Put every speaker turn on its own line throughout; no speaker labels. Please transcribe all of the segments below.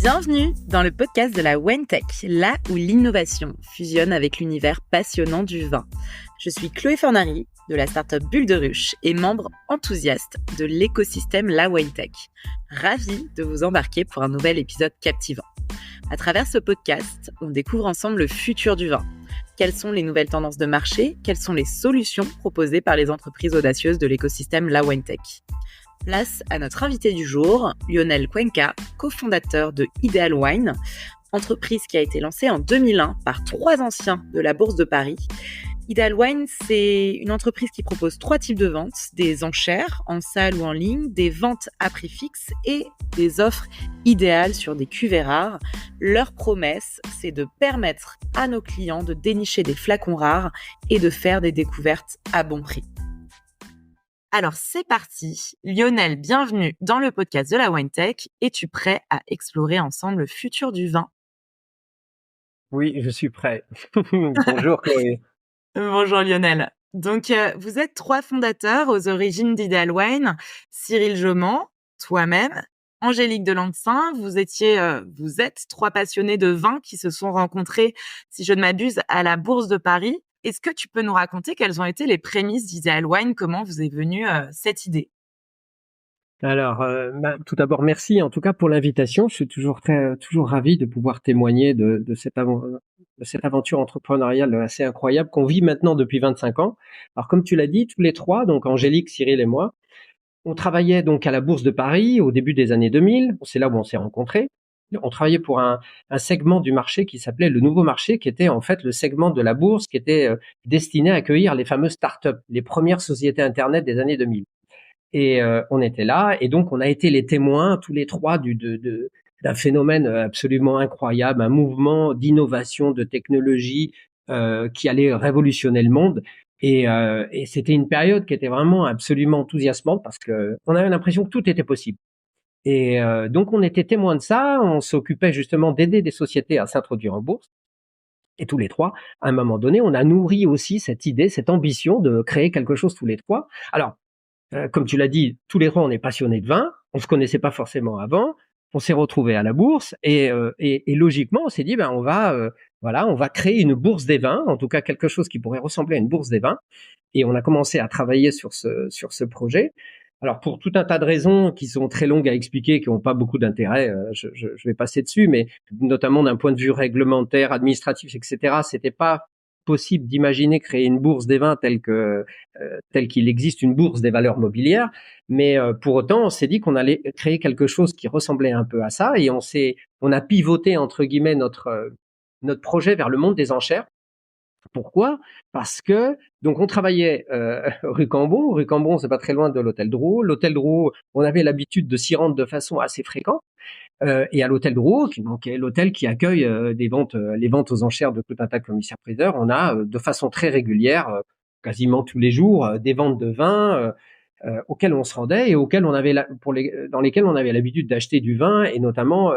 Bienvenue dans le podcast de la Wine Tech, là où l'innovation fusionne avec l'univers passionnant du vin. Je suis Chloé Fornari de la startup Bulle de Ruche et membre enthousiaste de l'écosystème La Wine Tech. Ravie de vous embarquer pour un nouvel épisode captivant. À travers ce podcast, on découvre ensemble le futur du vin. Quelles sont les nouvelles tendances de marché? Quelles sont les solutions proposées par les entreprises audacieuses de l'écosystème La Wine Tech? Place à notre invité du jour, Lionel Cuenca, cofondateur de Ideal Wine, entreprise qui a été lancée en 2001 par 3 anciens de la Bourse de Paris. Ideal Wine, c'est une entreprise qui propose 3 types de ventes, des enchères en salle ou en ligne, des ventes à prix fixe et des offres idéales sur des cuvées rares. Leur promesse, c'est de permettre à nos clients de dénicher des flacons rares et de faire des découvertes à bon prix. Alors c'est parti, Lionel, bienvenue dans le podcast de la Wine Tech. Es-tu prêt à explorer ensemble le futur du vin?
Oui, je suis prêt. Bonjour Chloé.
Bonjour Lionel. Donc vous êtes 3 fondateurs aux origines d'Ideal Wine, Cyril Jaument, toi-même, Angélique Delancin. Vous êtes 3 passionnés de vin qui se sont rencontrés, si je ne m'abuse, à la Bourse de Paris. Est-ce que tu peux nous raconter quelles ont été les prémices d'Ideal Wine? Comment vous est venue cette idée?
Alors, tout d'abord, merci en tout cas pour l'invitation. Je suis toujours ravi de pouvoir témoigner de cette aventure entrepreneuriale assez incroyable qu'on vit maintenant depuis 25 ans. Alors, comme tu l'as dit, tous les 3, donc Angélique, Cyril et moi, on travaillait donc à la Bourse de Paris au début des années 2000. C'est là où on s'est rencontrés. On travaillait pour un segment du marché qui s'appelait le nouveau marché, qui était en fait le segment de la bourse qui était destiné à accueillir les fameuses startups, les premières sociétés Internet des années 2000. Et on était là, et donc on a été les témoins tous les 3 d'un phénomène absolument incroyable, un mouvement d'innovation, de technologie qui allait révolutionner le monde. Et c'était une période qui était vraiment absolument enthousiasmante parce que on avait l'impression que tout était possible. Et donc on était témoins de ça, on s'occupait justement d'aider des sociétés à s'introduire en bourse. Et tous les 3, à un moment donné, on a nourri aussi cette idée, cette ambition de créer quelque chose tous les 3. Alors, comme tu l'as dit, tous les 3, on est passionnés de vin, on se connaissait pas forcément avant, on s'est retrouvés à la bourse et logiquement, on s'est dit, on va créer une bourse des vins, en tout cas quelque chose qui pourrait ressembler à une bourse des vins. Et on a commencé à travailler sur ce projet. Alors pour tout un tas de raisons qui sont très longues à expliquer, qui n'ont pas beaucoup d'intérêt, je vais passer dessus, mais notamment d'un point de vue réglementaire, administratif, etc., c'était pas possible d'imaginer créer une bourse des vins telle qu'il existe une bourse des valeurs mobilières. Mais pour autant, on s'est dit qu'on allait créer quelque chose qui ressemblait un peu à ça, et on a pivoté entre guillemets notre projet vers le monde des enchères. Pourquoi? Parce que donc on travaillait rue Cambon. Rue Cambon, c'est pas très loin de l'hôtel Drouot. L'hôtel Drouot, on avait l'habitude de s'y rendre de façon assez fréquente. Et à l'hôtel Drouot, qui donc est l'hôtel qui accueille les ventes aux enchères de tout un tas de commissaires-priseurs, on a de façon très régulière, quasiment tous les jours, des ventes de vin auxquelles on se rendait et dans lesquelles on avait l'habitude d'acheter du vin, et notamment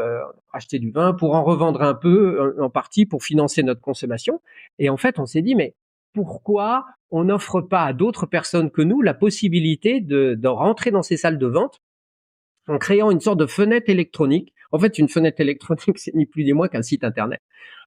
acheter du vin pour en revendre un peu en partie pour financer notre consommation. Et en fait, on s'est dit, mais pourquoi on n'offre pas à d'autres personnes que nous la possibilité de rentrer dans ces salles de vente en créant une sorte de fenêtre électronique. En fait, une fenêtre électronique, c'est ni plus ni moins qu'un site internet.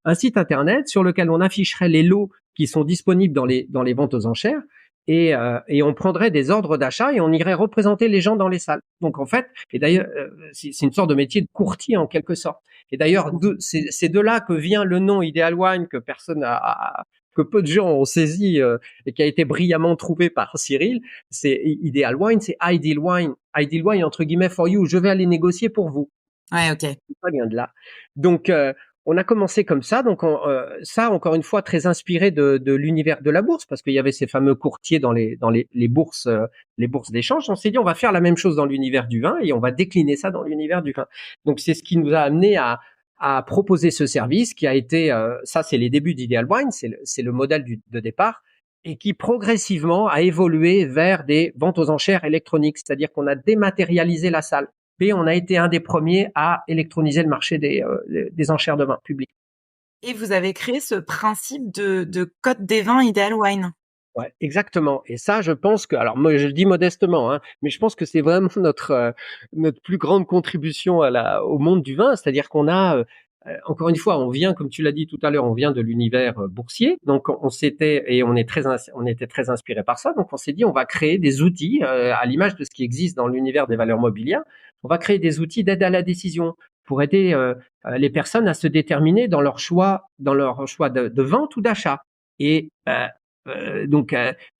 Un site internet sur lequel on afficherait les lots qui sont disponibles dans les ventes aux enchères, et on prendrait des ordres d'achat et on irait représenter les gens dans les salles. Donc en fait, et d'ailleurs, c'est une sorte de métier de courtier en quelque sorte. Et d'ailleurs, c'est de là que vient le nom Ideal Wine que peu de gens ont saisi et qui a été brillamment trouvé par Cyril. C'est Ideal Wine, c'est Ideal Wine. Ideal Wine entre guillemets for you. Je vais aller négocier pour vous.
Ouais, ok.
Ça vient de là. Donc on a commencé comme ça, donc ça encore une fois très inspiré de l'univers de la bourse, parce qu'il y avait ces fameux courtiers dans les bourses d'échange. On s'est dit on va faire la même chose dans l'univers du vin et on va décliner ça dans l'univers du vin. Donc c'est ce qui nous a amené à proposer ce service qui a été ça c'est les débuts d'Ideal Wine, c'est le modèle de départ, et qui progressivement a évolué vers des ventes aux enchères électroniques, c'est-à-dire qu'on a dématérialisé la salle. Et on a été un des premiers à électroniser le marché des enchères de vin public.
Et vous avez créé ce principe de code des vins Ideal Wine.
Ouais, exactement. Et ça, je pense que, alors moi, je le dis modestement, hein, mais je pense que c'est vraiment notre plus grande contribution au monde du vin, c'est-à-dire qu'on a, encore une fois, on vient, comme tu l'as dit tout à l'heure, on vient de l'univers boursier, donc on était très inspiré par ça, donc on s'est dit, on va créer des outils à l'image de ce qui existe dans l'univers des valeurs mobilières, on va créer des outils d'aide à la décision pour aider les personnes à se déterminer dans leur choix de vente ou d'achat. Et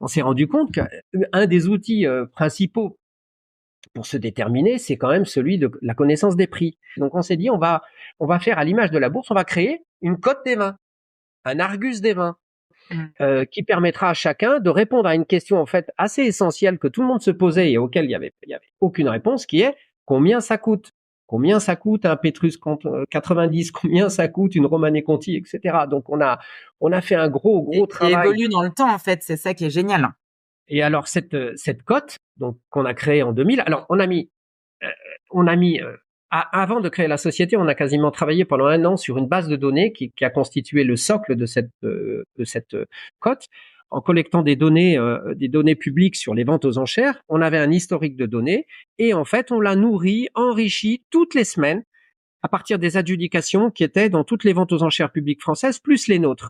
on s'est rendu compte qu'un des outils principaux pour se déterminer, c'est quand même celui de la connaissance des prix. Donc on s'est dit, on va faire à l'image de la bourse, on va créer une cote des vins, un Argus des vins, qui permettra à chacun de répondre à une question en fait assez essentielle que tout le monde se posait et auquel il y avait aucune réponse, qui est combien ça coûte. Combien ça coûte un Petrus 90, combien ça coûte une Romanée Conti, etc. Donc on a fait un gros travail.
Et évolue dans le temps en fait, c'est ça qui est génial.
Et alors cette cote donc qu'on a créée en 2000, alors on a mis avant de créer la société, on a quasiment travaillé pendant 1 an sur une base de données qui a constitué le socle de cette cote, en collectant des données publiques sur les ventes aux enchères. On avait un historique de données et en fait on l'a nourri, enrichi toutes les semaines à partir des adjudications qui étaient dans toutes les ventes aux enchères publiques françaises plus les nôtres.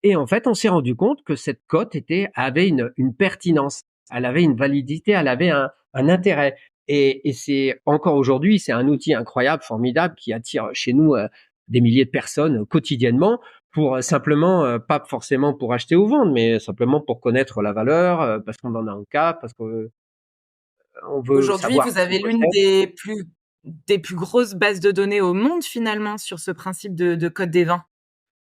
Et en fait, on s'est rendu compte que cette cote avait une pertinence, elle avait une validité, elle avait un intérêt. Et c'est encore aujourd'hui, c'est un outil incroyable, formidable, qui attire chez nous des milliers de personnes quotidiennement pour simplement, pas forcément pour acheter ou vendre, mais simplement pour connaître la valeur, parce qu'on en a un cas, parce qu'on veut
Aujourd'hui,
savoir.
vous avez l'une des plus grosses bases de données au monde finalement sur ce principe de code des vins.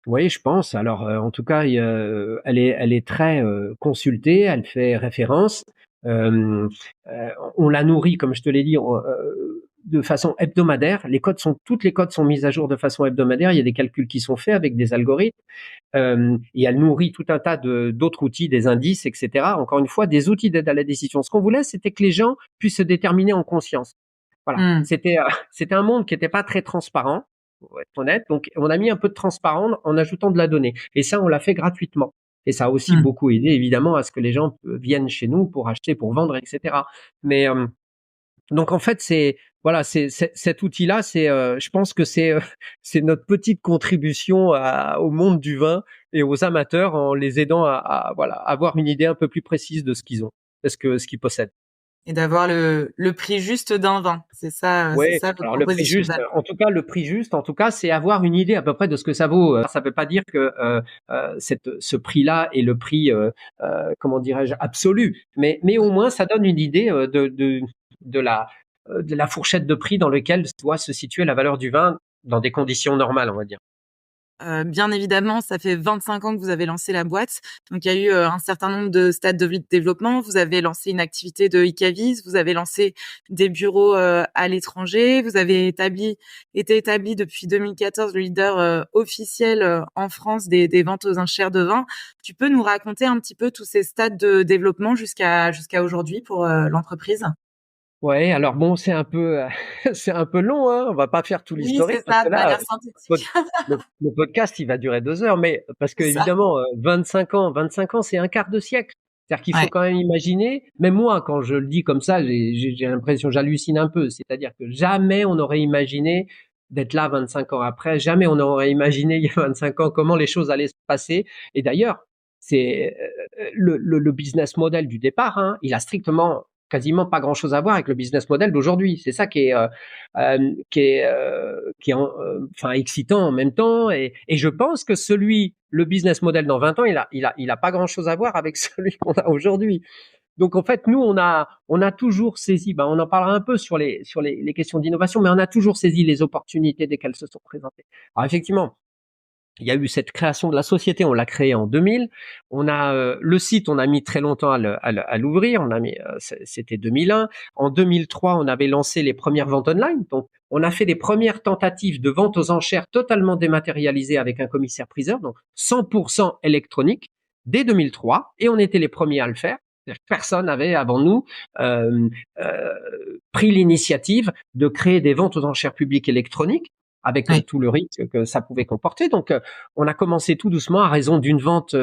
Oui, je pense. Alors, en tout cas, elle est très consultée, elle fait référence. On la nourrit, comme je te l'ai dit, de façon hebdomadaire. Toutes les codes sont mises à jour de façon hebdomadaire. Il y a des calculs qui sont faits avec des algorithmes. Et elle nourrit tout un tas d'autres outils, des indices, etc. Encore une fois, des outils d'aide à la décision. Ce qu'on voulait, c'était que les gens puissent se déterminer en conscience. Voilà. C'était un monde qui n'était pas très transparent, pour être honnête. Donc, on a mis un peu de transparence en ajoutant de la donnée. Et ça, on l'a fait gratuitement. Et ça a aussi beaucoup aidé, évidemment, à ce que les gens viennent chez nous pour acheter, pour vendre, etc. Mais donc, en fait, cet outil-là, je pense que c'est notre petite contribution au monde du vin et aux amateurs en les aidant à avoir une idée un peu plus précise de ce qu'ils ont, de ce qu'ils possèdent.
Et d'avoir le prix juste d'un vin. C'est ça,
Ouais,
c'est ça votre
alors le prix
proposition.
juste, le prix juste, en tout cas, c'est avoir une idée à peu près de ce que ça vaut. Ça veut pas dire que ce prix-là est le prix, comment dirais-je, absolu, mais au moins ça donne une idée de la fourchette de prix dans lequel doit se situer la valeur du vin dans des conditions normales, on va dire.
Bien évidemment, ça fait 25 ans que vous avez lancé la boîte. Donc, il y a eu un certain nombre de stades de développement. Vous avez lancé une activité de e-Cavis, vous avez lancé des bureaux à l'étranger, vous avez été établi depuis 2014 le leader officiel en France des ventes aux enchères de vin. Tu peux nous raconter un petit peu tous ces stades de développement jusqu'à aujourd'hui pour l'entreprise?
Ouais, alors bon, c'est un peu c'est un peu long, hein. On va pas faire tout
Oui,
l'historique
c'est
parce
ça,
que
ça a
là,
l'air synthétique.
le podcast, il va durer 2 heures, mais parce que
C'est ça.
évidemment, 25 ans, c'est un quart de siècle. C'est-à-dire qu'il faut
Ouais.
quand même imaginer, même moi, quand je le dis comme ça, j'ai l'impression, j'hallucine un peu. C'est-à-dire que jamais on aurait imaginé d'être là 25 ans après, jamais on aurait imaginé il y a 25 ans comment les choses allaient se passer. Et d'ailleurs, c'est le business model du départ, hein, il a strictement quasiment pas grand chose à voir avec le business model d'aujourd'hui. C'est ça qui est enfin excitant en même temps. Et je pense que le business model dans 20 ans, il a pas grand chose à voir avec celui qu'on a aujourd'hui. Donc en fait, nous on a toujours saisi, on en parlera un peu sur les questions d'innovation, mais on a toujours saisi les opportunités dès qu'elles se sont présentées. Alors effectivement, il y a eu cette création de la société, on l'a créée en 2000. On a le site, on a mis très longtemps à l'ouvrir. C'était 2001. En 2003, on avait lancé les premières ventes online. Donc, on a fait les premières tentatives de vente aux enchères totalement dématérialisées avec un commissaire-priseur, donc 100% électronique, dès 2003. Et on était les premiers à le faire. Personne n'avait avant nous pris l'initiative de créer des ventes aux enchères publiques électroniques, avec tout le risque que ça pouvait comporter. Donc, on a commencé tout doucement à raison d'une vente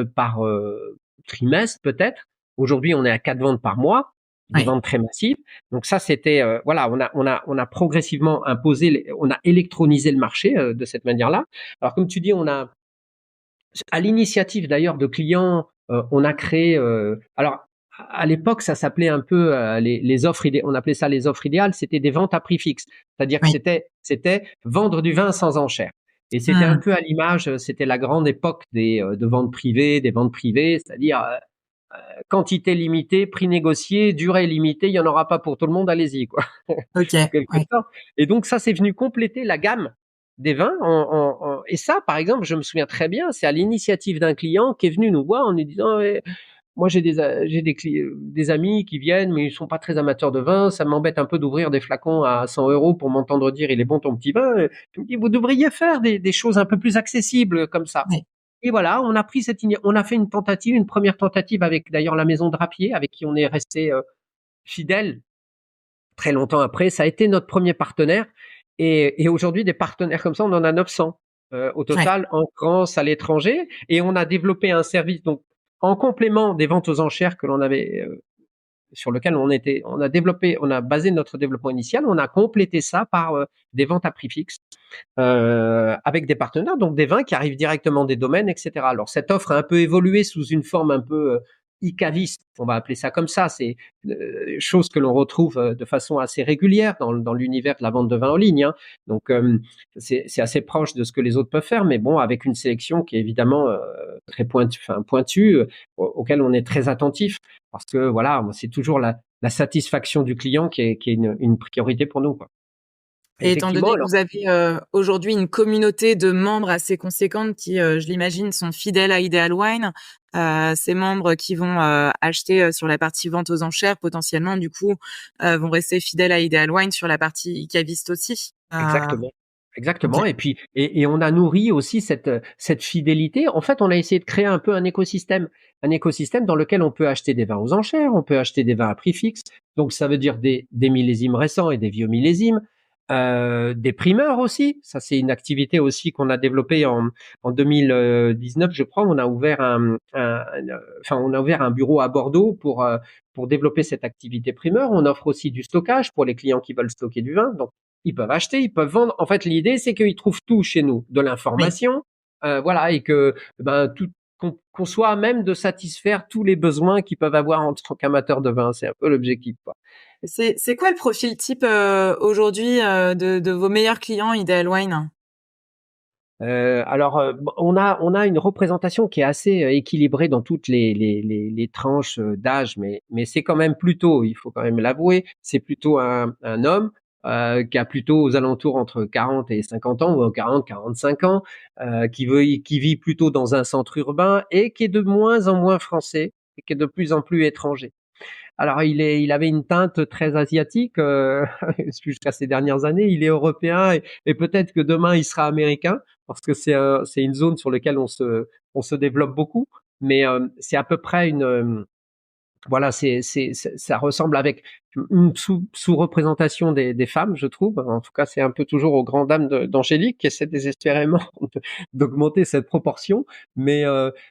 trimestre peut-être. Aujourd'hui, on est à 4 ventes par mois, des ventes très massives. Donc ça, c'était voilà, on a progressivement on a électronisé le marché de cette manière-là. Alors comme tu dis, on a à l'initiative d'ailleurs de clients, on a créé. Alors à l'époque, ça s'appelait un peu les offres idéales. On appelait ça les offres idéales. C'était des ventes à prix fixe, c'est-à-dire que
Oui.
c'était vendre du vin sans enchère. Et c'était un peu à l'image, c'était la grande époque de ventes privées, des ventes privées, c'est-à-dire quantité limitée, prix négocié, durée limitée, il y en aura pas pour tout le monde, allez-y quoi.
Ok.
En quelque
Ouais.
sorte. Et donc ça, c'est venu compléter la gamme des vins. Et ça, par exemple, je me souviens très bien, c'est à l'initiative d'un client qui est venu nous voir en nous disant moi des amis qui viennent, mais ils sont pas très amateurs de vin. Ça m'embête un peu d'ouvrir des flacons à 100 € pour m'entendre dire il est bon ton petit vin. Je me dis vous devriez faire des choses un peu plus accessibles comme ça.
Ouais.
Et voilà, on a fait une première tentative avec d'ailleurs la maison Drapier, avec qui on est resté fidèle très longtemps après. Ça a été notre premier partenaire. Et aujourd'hui, des partenaires comme ça, on en a 900 au
Ouais.
total en France, à l'étranger. Et on a développé un service donc en complément des ventes aux enchères que l'on avait sur lequel on a basé notre développement initial. On a complété ça par des ventes à prix fixe avec des partenaires, donc des vins qui arrivent directement des domaines, etc. Alors cette offre a un peu évolué sous une forme un peu e-caviste, on va appeler ça comme ça. C'est chose que l'on retrouve de façon assez régulière dans l'univers de la vente de vin en ligne. Hein. Donc c'est assez proche de ce que les autres peuvent faire, mais bon, avec une sélection qui est évidemment très pointue, auquel on est très attentif, parce que voilà, c'est toujours la satisfaction du client qui est une priorité pour nous, quoi.
Et étant
Effectivement,
donné que
alors
vous avez aujourd'hui une communauté de membres assez conséquente qui, je l'imagine, sont fidèles à Ideal Wine, ces membres qui vont acheter sur la partie vente aux enchères, potentiellement, du coup, vont rester fidèles à Ideal Wine sur la partie caviste aussi.
exactement.
Ok.
Exactement. Et puis, et on a nourri aussi cette fidélité. En fait, on a essayé de créer un peu un écosystème dans lequel on peut acheter des vins aux enchères, on peut acheter des vins à prix fixe. Donc, ça veut dire des millésimes récents et des vieux millésimes, des primeurs aussi. Ça, c'est une activité aussi qu'on a développée en 2019, je crois. On a ouvert on a ouvert un bureau à Bordeaux pour développer cette activité primeur. On offre aussi du stockage pour les clients qui veulent stocker du vin. Donc, ils peuvent acheter, ils peuvent vendre. En fait, l'idée, c'est qu'ils trouvent tout chez nous, de
Oui.
l'information, voilà, et que qu'on soit à même de satisfaire tous les besoins qu'ils peuvent avoir en tant qu'amateurs de vin. C'est un peu l'objectif, quoi.
C'est quoi le profil type aujourd'hui de vos meilleurs clients Ideal Wine?
Alors, on a une représentation qui est assez équilibrée dans toutes les tranches d'âge, mais c'est quand même plutôt, il faut quand même l'avouer, c'est plutôt un homme qui a plutôt aux alentours entre 40 et 50 ans, ou 45 ans, qui vit plutôt dans un centre urbain et qui est de moins en moins français et qui est de plus en plus étranger. Alors il avait une teinte très asiatique jusqu'à ces dernières années. Il est européen et peut-être que demain il sera américain parce que c'est une zone sur laquelle on se développe beaucoup. Mais c'est à peu près voilà, ça ressemble avec une sous-représentation des femmes, je trouve. En tout cas, c'est un peu toujours aux grandes dames d'Angélique qui essaient désespérément d'augmenter cette proportion. Mais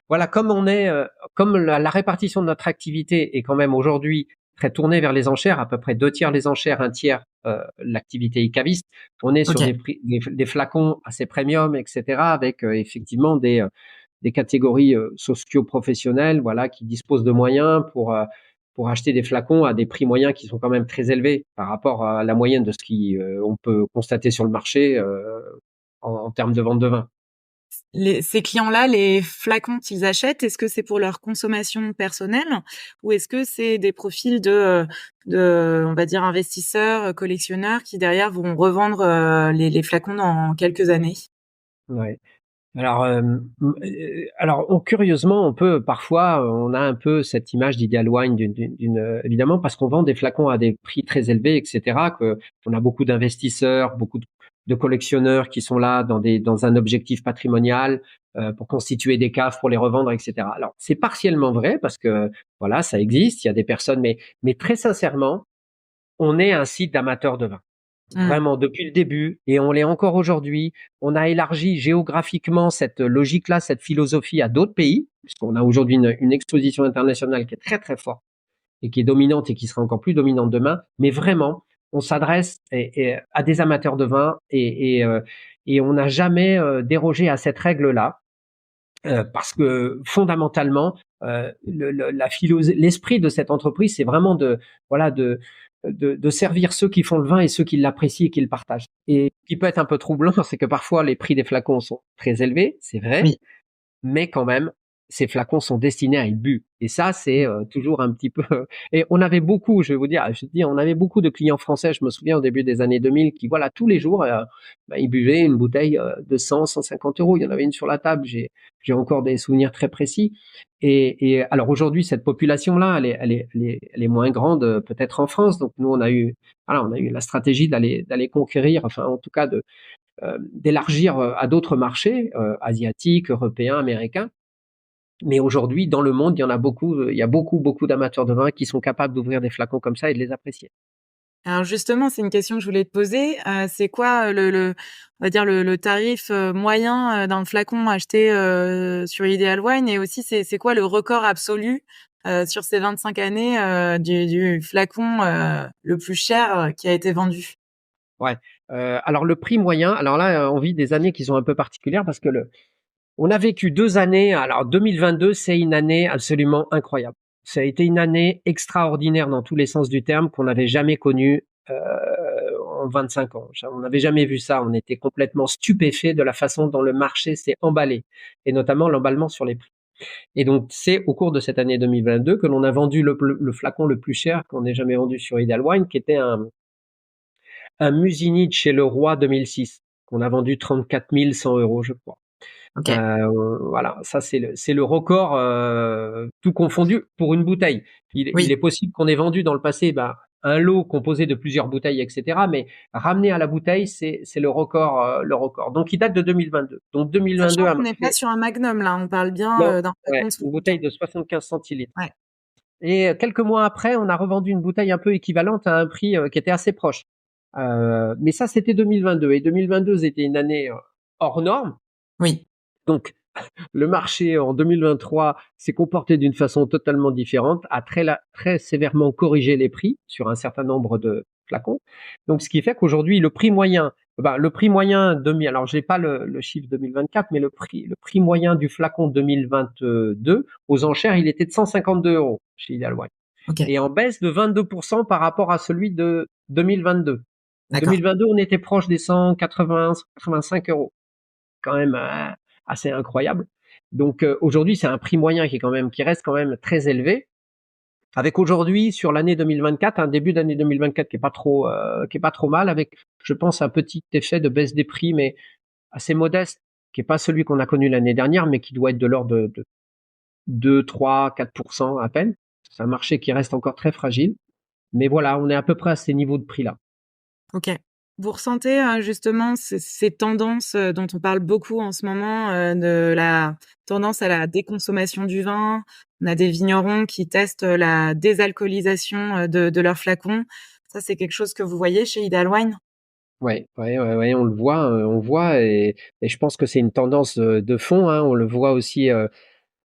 voilà, comme la répartition de notre activité est quand même aujourd'hui très tournée vers les enchères, à peu près 2 tiers les enchères, 1 tiers l'activité caviste. On est sur
Ok.
des flacons assez premium, etc., avec effectivement des catégories socio-professionnelles, voilà, qui disposent de moyens pour acheter des flacons à des prix moyens qui sont quand même très élevés par rapport à la moyenne de ce qui on peut constater sur le marché en termes de vente de vin.
Ces clients-là, les flacons qu'ils achètent, est-ce que c'est pour leur consommation personnelle ou est-ce que c'est des profils on va dire, investisseurs, collectionneurs qui derrière vont revendre les flacons dans quelques années?
Ouais. Alors, curieusement, on peut parfois, on a un peu cette image d'Ideal Wine évidemment parce qu'on vend des flacons à des prix très élevés, etc. Que on a beaucoup d'investisseurs, beaucoup de collectionneurs qui sont là dans un objectif patrimonial pour constituer des caves pour les revendre, etc. Alors, c'est partiellement vrai parce que voilà, ça existe, il y a des personnes, mais très sincèrement, on est un site d'amateurs de vin.
Mm.
vraiment depuis le début, et on l'est encore aujourd'hui. On a élargi géographiquement cette logique-là, cette philosophie à d'autres pays, puisqu'on a aujourd'hui une exposition internationale qui est très très forte et qui est dominante et qui sera encore plus dominante demain. Mais vraiment, on s'adresse à des amateurs de vin et on n'a jamais dérogé à cette règle-là. Parce que fondamentalement, l'esprit de cette entreprise, c'est vraiment voilà, de servir ceux qui font le vin et ceux qui l'apprécient et qui le partagent. Et ce qui peut être un peu troublant, c'est que parfois les prix des flacons sont très élevés, c'est vrai,
Oui.
mais quand même, ces flacons sont destinés à être bu. Et ça, c'est toujours un petit peu. Et on avait beaucoup, je vais vous dire, on avait beaucoup de clients français. Je me souviens au début des années 2000 qui, voilà, tous les jours, ils buvaient une bouteille de 100, 150 euros. Il y en avait une sur la table. J'ai encore des souvenirs très précis. Et alors aujourd'hui, cette population-là, elle est moins grande, peut-être en France. Donc nous, voilà, on a eu la stratégie d'aller conquérir, enfin, en tout cas, d'élargir à d'autres marchés asiatiques, européens, américains. Mais aujourd'hui, dans le monde, il y en a beaucoup, il y a beaucoup d'amateurs de vin qui sont capables d'ouvrir des flacons comme ça et de les apprécier.
Alors justement, c'est une question que je voulais te poser. C'est quoi on va dire le tarif moyen d'un flacon acheté sur Ideal Wine, et aussi c'est quoi le record absolu sur ces 25 années du flacon le plus cher qui a été vendu?
Ouais. Alors le prix moyen, alors là, on vit des années qui sont un peu particulières parce que on a vécu 2 années. Alors 2022, c'est une année absolument incroyable. Ça a été une année extraordinaire dans tous les sens du terme qu'on n'avait jamais connue en 25 ans. On n'avait jamais vu ça. On était complètement stupéfait de la façon dont le marché s'est emballé, et notamment l'emballement sur les prix. Et donc, c'est au cours de cette année 2022 que l'on a vendu le flacon le plus cher qu'on ait jamais vendu sur Ideal Wine, qui était un Musigny chez le Roi 2006, qu'on a vendu 34 100 euros, je crois.
Ok.
Voilà, ça c'est le record tout confondu pour une bouteille. Il
Oui.
est possible qu'on ait vendu dans le passé un lot composé de plusieurs bouteilles, etc. Mais ramené à la bouteille, c'est le record, le record. Donc il date de 2022. Donc 2022
Sachant
a
qu'on n'est pas
marqué
sur un magnum là, on parle bien
non,
d'un flacon
ouais,
de
une
75.
bouteille de 75 centilitres.
Ouais.
Et quelques mois après, on a revendu une bouteille un peu équivalente à un prix qui était assez proche. Mais ça, c'était 2022. Et 2022, c'était une année hors norme.
Oui.
Donc, le marché en 2023 s'est comporté d'une façon totalement différente, a très sévèrement corrigé les prix sur un certain nombre de flacons. Donc, ce qui fait qu'aujourd'hui, le prix moyen alors j'ai pas le chiffre 2024, mais le prix moyen du flacon 2022 aux enchères, il était de 152 euros chez Ideal Wine,
Ok.
et en baisse de 22% par rapport à celui de 2022.
D'accord.
2022, on était proche des 180, 185 euros, quand même assez incroyable. Donc aujourd'hui, c'est un prix moyen qui reste quand même très élevé. Avec aujourd'hui, sur l'année 2024, un début d'année 2024 qui est pas trop mal, avec, je pense, un petit effet de baisse des prix, mais assez modeste, qui est pas celui qu'on a connu l'année dernière, mais qui doit être de l'ordre de 2, 3, 4% à peine. C'est un marché qui reste encore très fragile. Mais voilà, on est à peu près à ces niveaux de prix-là.
Ok. Vous ressentez justement ces tendances dont on parle beaucoup en ce moment, de la tendance à la déconsommation du vin. On a des vignerons qui testent la désalcoolisation de leurs flacons. Ça, c'est quelque chose que vous voyez chez Ideal Wine?
Ouais, ouais, ouais, ouais, on le voit, et je pense que c'est une tendance de fond, hein. On le voit aussi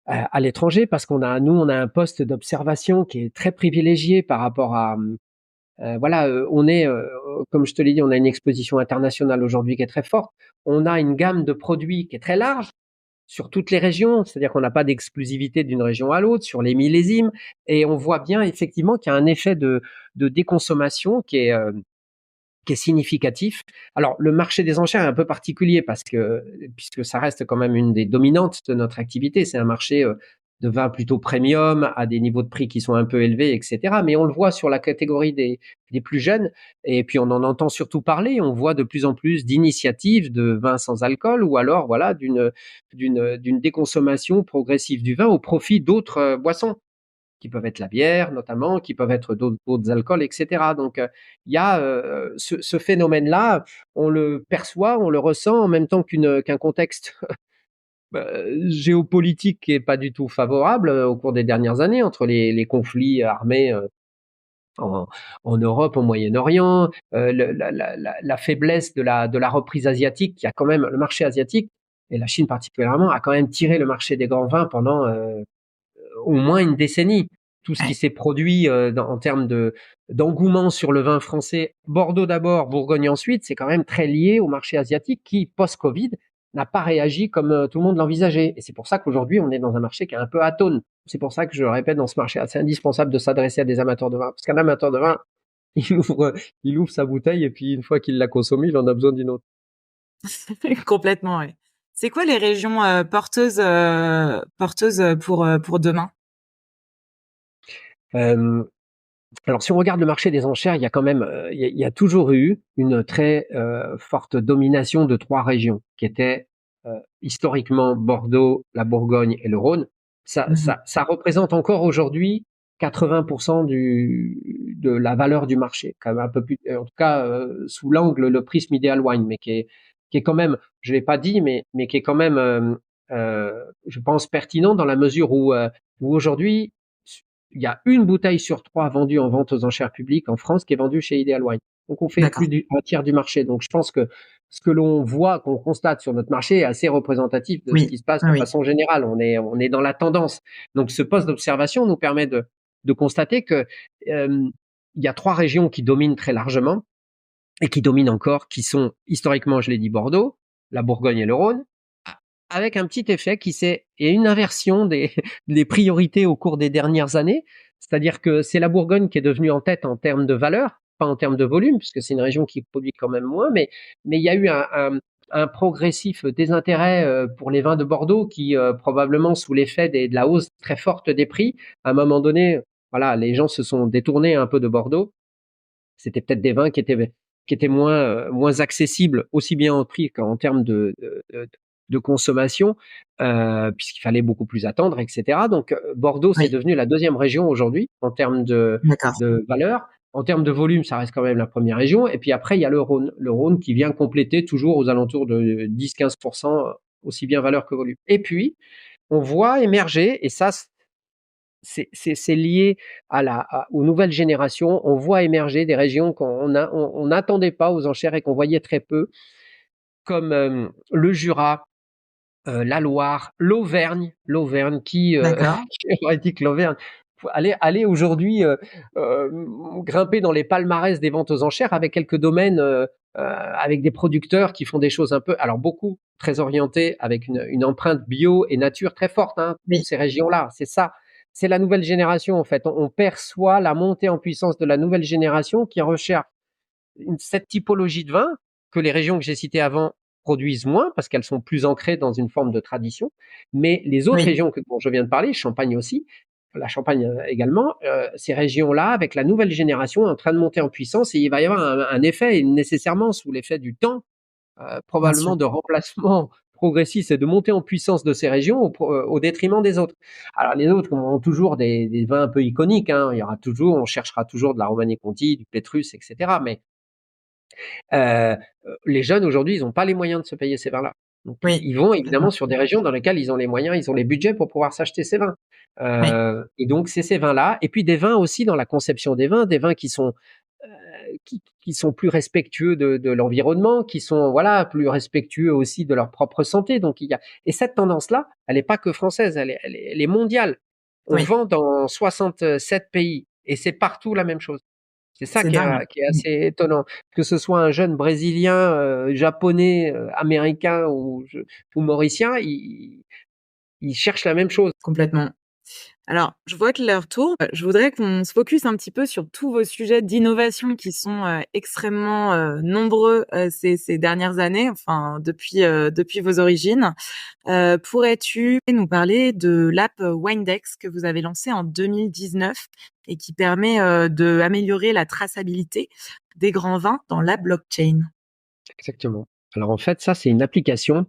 à l'étranger, parce nous, on a un poste d'observation qui est très privilégié par rapport à, voilà, comme je te l'ai dit, on a une exposition internationale aujourd'hui qui est très forte. On a une gamme de produits qui est très large sur toutes les régions, c'est-à-dire qu'on n'a pas d'exclusivité d'une région à l'autre sur les millésimes, et on voit bien effectivement qu'il y a un effet de déconsommation qui est significatif. Alors, le marché des enchères est un peu particulier puisque ça reste quand même une des dominantes de notre activité. C'est un marché de vin plutôt premium, à des niveaux de prix qui sont un peu élevés, etc. Mais on le voit sur la catégorie des plus jeunes, et puis on en entend surtout parler. On voit de plus en plus d'initiatives de vins sans alcool, ou alors, voilà, d'une déconsommation progressive du vin au profit d'autres boissons, qui peuvent être la bière notamment, qui peuvent être d'autres alcools, etc. Donc, il y a ce phénomène-là, on le perçoit, on le ressent en même temps qu'un contexte géopolitique qui est pas du tout favorable au cours des dernières années, entre les conflits armés en, en Europe, au Moyen-Orient, la faiblesse de la reprise asiatique, qui a quand même le marché asiatique, et la Chine particulièrement, a quand même tiré le marché des grands vins pendant au moins une décennie. Tout ce qui
Ouais.
s'est produit en termes d'engouement sur le vin français, Bordeaux d'abord, Bourgogne ensuite, c'est quand même très lié au marché asiatique qui, post-Covid, n'a pas réagi comme tout le monde l'envisageait. Et c'est pour ça qu'aujourd'hui, on est dans un marché qui est un peu atone. C'est pour ça que je le répète, dans ce marché, c'est indispensable de s'adresser à des amateurs de vin. Parce qu'un amateur de vin, il ouvre sa bouteille et puis une fois qu'il l'a consommée, il en a besoin d'une autre.
Complètement, ouais. C'est quoi les régions porteuses pour demain?
Euh, Alors, si on regarde le marché des enchères, il y a quand même, il y a toujours eu une très forte domination de trois régions, qui étaient historiquement Bordeaux, la Bourgogne et le Rhône.
Mhm.
Ça représente encore aujourd'hui 80% de la valeur du marché, quand même un peu plus, en tout cas sous l'angle le prisme Ideal Wine, mais qui est quand même, je l'ai pas dit, mais qui est quand même, je pense pertinent dans la mesure où aujourd'hui il y a une bouteille sur trois vendue en vente aux enchères publiques en France qui est vendue chez Ideal Wine. Donc on fait plus
D'accord.
d'un tiers du marché. Donc je pense que ce que l'on voit, qu'on constate sur notre marché est assez représentatif de ce
Oui,
qui se passe
oui,
de
oui.
façon générale. On est dans la tendance. Donc ce poste d'observation nous permet de constater que il y a trois régions qui dominent très largement et qui dominent encore, qui sont historiquement, je l'ai dit, Bordeaux, la Bourgogne et le Rhône, avec un petit effet il y a une inversion des priorités au cours des dernières années, c'est-à-dire que c'est la Bourgogne qui est devenue en tête en termes de valeur, pas en termes de volume, puisque c'est une région qui produit quand même moins, mais il y a eu un progressif désintérêt pour les vins de Bordeaux qui, probablement sous l'effet de la hausse très forte des prix, à un moment donné, voilà, les gens se sont détournés un peu de Bordeaux. C'était peut-être des vins qui étaient moins accessibles, aussi bien en prix qu'en termes de consommation, puisqu'il fallait beaucoup plus attendre, etc. Donc Bordeaux, c'est
Oui,
devenu la deuxième région aujourd'hui en termes
d'accord.
de valeur. En termes de volume, ça reste quand même la première région. Et puis après, il y a le Rhône. Le Rhône qui vient compléter toujours aux alentours de 10-15%, aussi bien valeur que volume. Et puis, on voit émerger, et ça, c'est lié aux nouvelles générations. On voit émerger des régions qu'on n'attendait pas aux enchères et qu'on voyait très peu, comme le Jura, la Loire, l'Auvergne qui,
D'accord.
j'aurais dit que l'Auvergne, aller aujourd'hui euh, grimper dans les palmarès des ventes aux enchères avec quelques domaines, avec des producteurs qui font des choses un peu, alors beaucoup très orientés avec une empreinte bio et nature très forte, hein,
Oui,
ces régions-là, c'est ça. C'est la nouvelle génération en fait. On perçoit la montée en puissance de la nouvelle génération qui recherche cette typologie de vin que les régions que j'ai citées avant produisent moins parce qu'elles sont plus ancrées dans une forme de tradition. Mais les autres
oui,
régions dont je viens de parler, Champagne aussi, la Champagne également, ces régions-là, avec la nouvelle génération, est en train de monter en puissance et il va y avoir un effet, nécessairement sous l'effet du temps,
bien sûr.
probablement de remplacement progressif et de montée en puissance de ces régions au détriment des autres. Alors les autres ont toujours des vins un peu iconiques, hein. Il y aura toujours, on cherchera toujours de la Romanée-Conti, du Pétrus, etc. Mais euh, les jeunes aujourd'hui, ils n'ont pas les moyens de se payer ces vins-là. Donc,
Oui,
ils vont évidemment
complètement.
sur des régions dans lesquelles ils ont les moyens, ils ont les budgets pour pouvoir s'acheter ces vins.
Oui,
Et donc, c'est ces vins-là. Et puis, des vins aussi dans la conception des vins qui sont plus respectueux de l'environnement, qui sont voilà plus respectueux aussi de leur propre santé. Donc, et cette tendance-là, elle n'est pas que française, elle est mondiale. On
oui,
vend dans 67 pays et c'est partout la même chose. C'est ça
c'est dingue.
qui est assez étonnant. Que ce soit un jeune brésilien, japonais, américain ou mauricien, il cherche la même chose.
Complètement. Alors, je vois que l'heure tourne. Je voudrais qu'on se focus un petit peu sur tous vos sujets d'innovation qui sont extrêmement nombreux ces dernières années, enfin depuis vos origines. Pourrais-tu nous parler de l'app Windex que vous avez lancée en 2019 et qui permet de améliorer la traçabilité des grands vins dans la blockchain?
Exactement. Alors en fait, ça, c'est une application.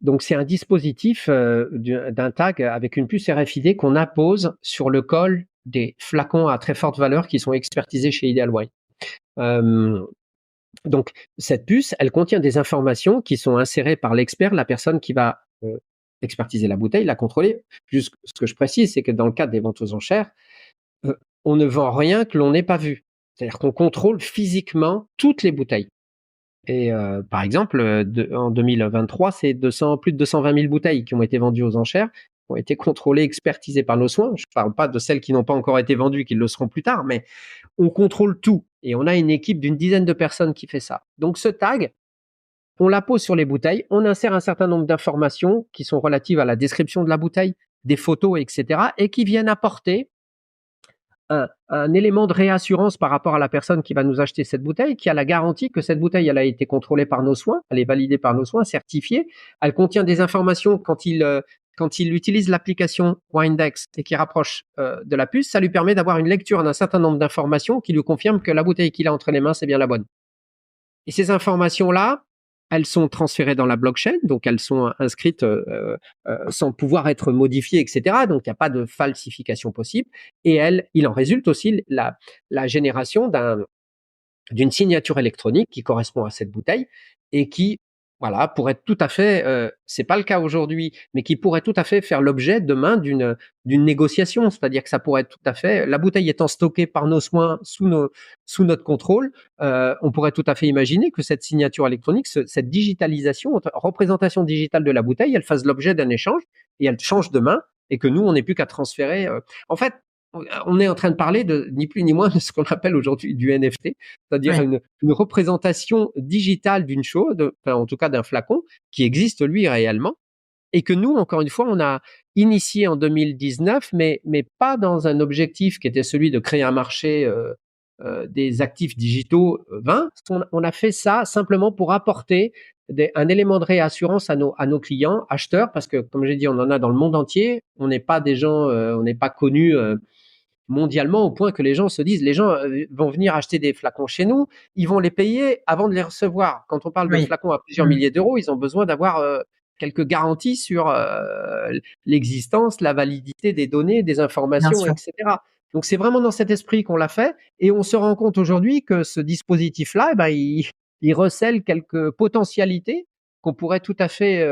Donc c'est un dispositif d'un tag avec une puce RFID qu'on appose sur le col des flacons à très forte valeur qui sont expertisés chez Ideal Wine. Euh, donc cette puce, elle contient des informations qui sont insérées par l'expert, la personne qui va expertiser la bouteille, la contrôler. Juste ce que je précise, c'est que dans le cadre des ventes aux enchères, on ne vend rien que l'on n'ait pas vu. C'est-à-dire qu'on contrôle physiquement toutes les bouteilles. Et par exemple, en 2023, c'est plus de 220 000 bouteilles qui ont été vendues aux enchères, ont été contrôlées, expertisées par nos soins. Je ne parle pas de celles qui n'ont pas encore été vendues, qui le seront plus tard, mais on contrôle tout. Et on a une équipe d'une dizaine de personnes qui fait ça. Donc ce tag, on la pose sur les bouteilles, on insère un certain nombre d'informations qui sont relatives à la description de la bouteille, des photos, etc., et qui viennent apporter un élément de réassurance par rapport à la personne qui va nous acheter cette bouteille, qui a la garantie que cette bouteille, elle a été contrôlée par nos soins, elle est validée par nos soins, certifiée. Elle contient des informations quand il utilise l'application Windex et qui rapproche de la puce, ça lui permet d'avoir une lecture d'un certain nombre d'informations qui lui confirment que la bouteille qu'il a entre les mains, c'est bien la bonne. Et ces informations-là, elles sont transférées dans la blockchain, donc elles sont inscrites sans pouvoir être modifiées, etc. Donc il n'y a pas de falsification possible. Et il en résulte aussi la génération d'une signature électronique qui correspond à cette bouteille et qui, voilà, pourrait tout à fait, c'est pas le cas aujourd'hui, mais qui pourrait tout à fait faire l'objet demain d'une négociation. C'est-à-dire que ça pourrait être tout à fait, la bouteille étant stockée par nos soins sous notre contrôle, on pourrait tout à fait imaginer que cette signature électronique, cette digitalisation, représentation digitale de la bouteille, elle fasse l'objet d'un échange et elle change de main et que nous, on n'ait plus qu'à transférer. En fait, on est en train de parler de ni plus ni moins de ce qu'on appelle aujourd'hui du NFT, c'est-à-dire une représentation digitale d'une chose, enfin, en tout cas d'un flacon, qui existe lui réellement, et que nous, encore une fois, on a initié en 2019, mais pas dans un objectif qui était celui de créer un marché des actifs digitaux vains. On a fait ça simplement pour apporter un élément de réassurance à nos clients, acheteurs, parce que, comme j'ai dit, on en a dans le monde entier. On n'est pas des gens, on n'est pas connus mondialement au point que les gens se disent, les gens vont venir acheter des flacons chez nous, ils vont les payer avant de les recevoir. Quand on parle de flacons à plusieurs milliers d'euros, ils ont besoin d'avoir quelques garanties sur l'existence, la validité des données, des informations, etc. Donc c'est vraiment dans cet esprit qu'on l'a fait, et on se rend compte aujourd'hui que ce dispositif-là, eh ben, il recèle quelques potentialités qu'on pourrait tout à fait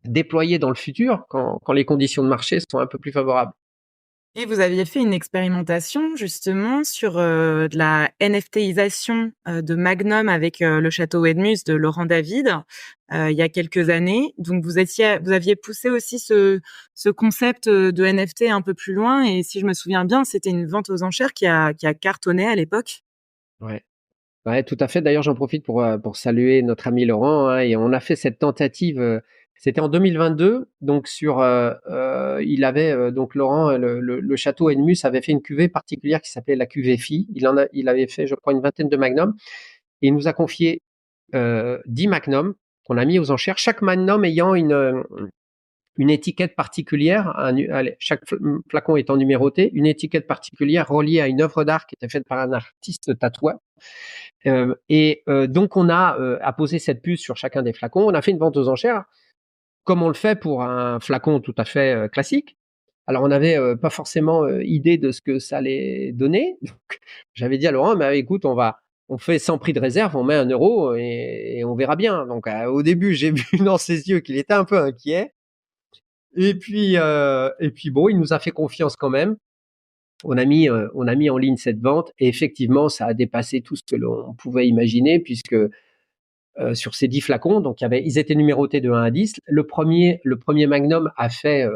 déployer dans le futur quand les conditions de marché sont un peu plus favorables.
Et vous aviez fait une expérimentation justement sur de la NFTisation de Magnum avec le château Edmus de Laurent David il y a quelques années. Donc vous aviez poussé aussi ce concept de NFT un peu plus loin, et si je me souviens bien, c'était une vente aux enchères qui a cartonné à l'époque.
Ouais, tout à fait. D'ailleurs, j'en profite pour saluer notre ami Laurent, hein, et on a fait cette tentative. C'était en 2022, donc il avait donc Laurent, le château Edmus avait fait une cuvée particulière qui s'appelait la cuvée Phi. Il avait fait, je crois, une vingtaine de Magnum, et il nous a confié 10 Magnum qu'on a mis aux enchères. Chaque Magnum ayant une étiquette particulière, chaque flacon étant numéroté, une étiquette particulière reliée à une œuvre d'art qui était faite par un artiste tatoueur. Donc on a apposé cette puce sur chacun des flacons. On a fait une vente aux enchères, comme on le fait pour un flacon tout à fait classique. Alors on n'avait pas forcément idée de ce que ça allait donner. Donc j'avais dit à Laurent, mais écoute, on fait sans prix de réserve, on met 1 euro et on verra bien. Donc au début, j'ai vu dans ses yeux qu'il était un peu inquiet. Et puis bon, il nous a fait confiance quand même. On a mis en ligne cette vente, et effectivement, ça a dépassé tout ce que l'on pouvait imaginer, puisque sur ces 10 flacons, donc ils étaient numérotés de 1 à 10. Le premier Magnum a fait,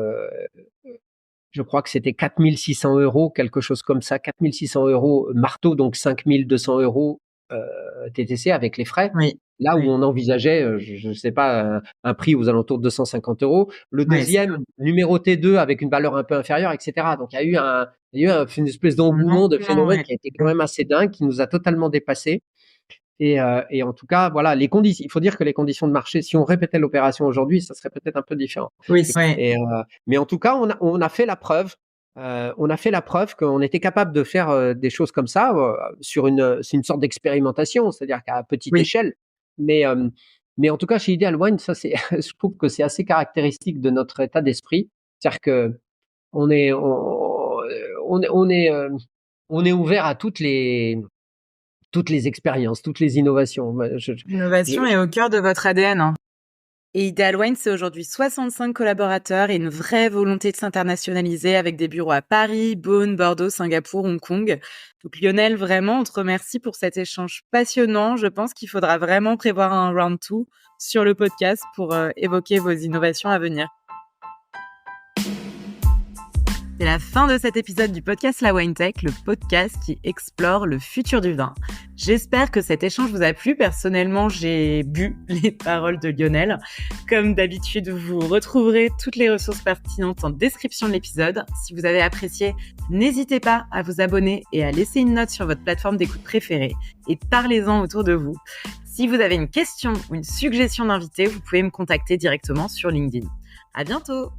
je crois que c'était 4 600 €, quelque chose comme ça, 4 600 € marteau, donc 5 200 € TTC avec les frais.
Oui.
Là où on envisageait, je ne sais pas, un prix aux alentours de 250 €. Le deuxième, numéroté 2, avec une valeur un peu inférieure, etc. Donc il y a eu une espèce d'engouement, de phénomène qui a été quand même assez dingue, qui nous a totalement dépassés. Et en tout cas, voilà, les conditions. Il faut dire que les conditions de marché, si on répétait l'opération aujourd'hui, ça serait peut-être un peu différent.
Oui, c'est vrai.
Mais en tout cas, on a fait la preuve. On a fait la preuve qu'on était capable de faire des choses comme ça c'est une sorte d'expérimentation, c'est-à-dire qu'à petite échelle. Mais en tout cas, chez Ideal Wine, ça c'est, je trouve que c'est assez caractéristique de notre état d'esprit. C'est-à-dire que on est ouvert à toutes les expériences, toutes les innovations.
L'innovation est au cœur de votre ADN. Hein. Et Ideal Wine, c'est aujourd'hui 65 collaborateurs et une vraie volonté de s'internationaliser avec des bureaux à Paris, Beaune, Bordeaux, Singapour, Hong Kong. Donc Lionel, vraiment, on te remercie pour cet échange passionnant. Je pense qu'il faudra vraiment prévoir un round 2 sur le podcast pour évoquer vos innovations à venir. C'est la fin de cet épisode du podcast La Wine Tech, le podcast qui explore le futur du vin. J'espère que cet échange vous a plu. Personnellement, j'ai bu les paroles de Lionel. Comme d'habitude, vous retrouverez toutes les ressources pertinentes en description de l'épisode. Si vous avez apprécié, n'hésitez pas à vous abonner et à laisser une note sur votre plateforme d'écoute préférée et parlez-en autour de vous. Si vous avez une question ou une suggestion d'invité, vous pouvez me contacter directement sur LinkedIn. À bientôt!